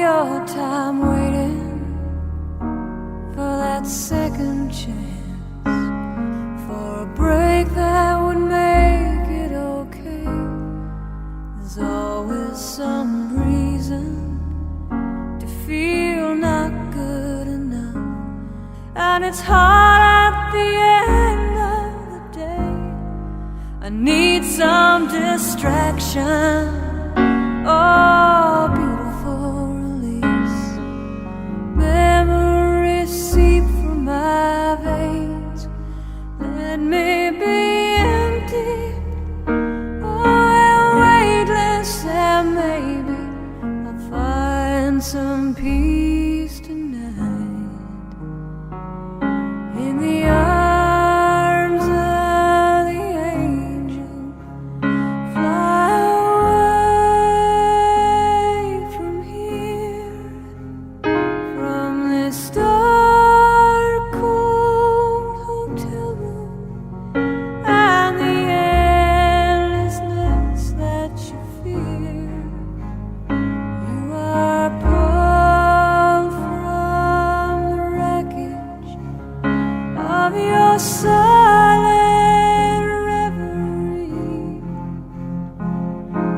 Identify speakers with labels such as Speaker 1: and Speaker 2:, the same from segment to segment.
Speaker 1: your time waiting for that second chance, for a break that would make it okay. There's always some reason to feel not good enough, and it's hard at the end of the day. I need some distraction, oh, beautiful release. Memories seep from my veins. Let me be empty, oh, and weightless, and maybe I'll find some peace tonight in the arms of the angel. Fly away from here, from this dark, cold hotel room, and the endlessness that you fear. You are pulled from the wreckage of your silent reverie.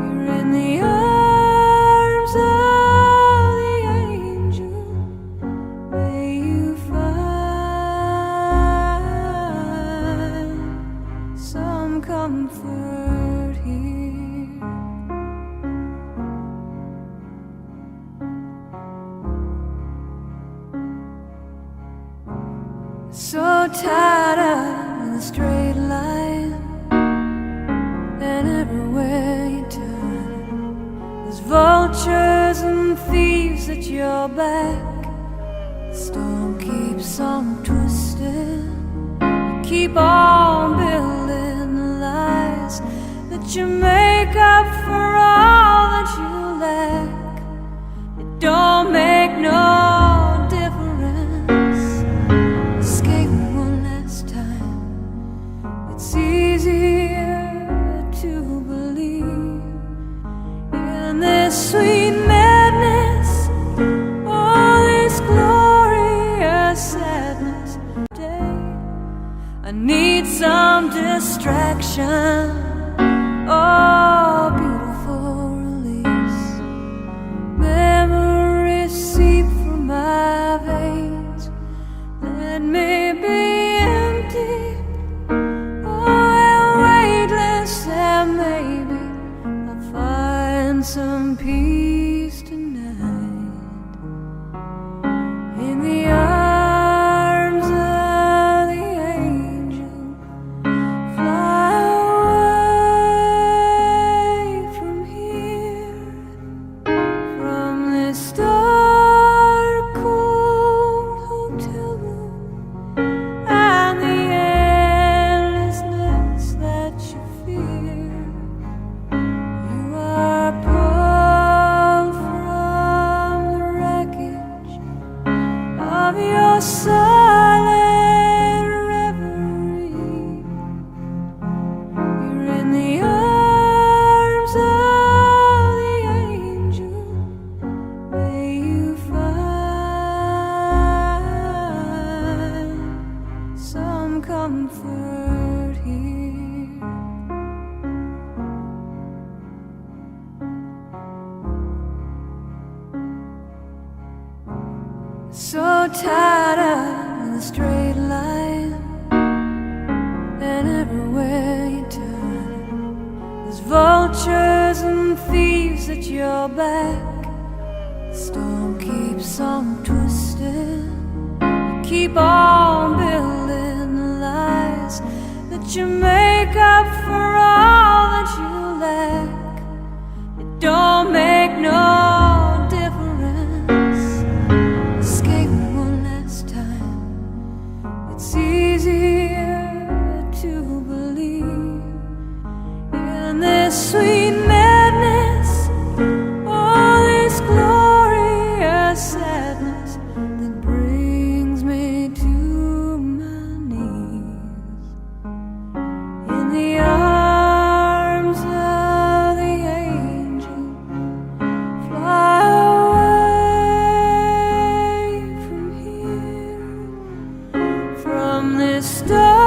Speaker 1: You're in the arms of the angel. May you find some comfort here. So tied up in a straight line, and everywhere you turn, there's vultures and thieves at your back. The storm keeps on twisting. You keep on building the lies that you make up for all that you lack. It don't make no difference. Escape one last time. It's easier to believe in this sweet madness, all this glorious sadness today. I need some distraction, oh, beautiful release. Memories seep from my veins. Let me be empty, oh, and weightless, and maybe I'll find some peace tonight in the arms of the angel. Fly away from here, from this dark, cold hotel room, and the endlessness that you fear. You are pulled from the wreckage of your silent reverie. You're in the arms of the angel. May you find some comfort here. So tied up in a straight line, and everywhere you turn, there's vultures and thieves at your back. The storm keeps on twisting. You keep on building the lies that you make up for all that you lack. It don't make no difference. Escape one last time. It's easier to believe in this sweet madness, all this glorious sadness that brings me to my knees. this story.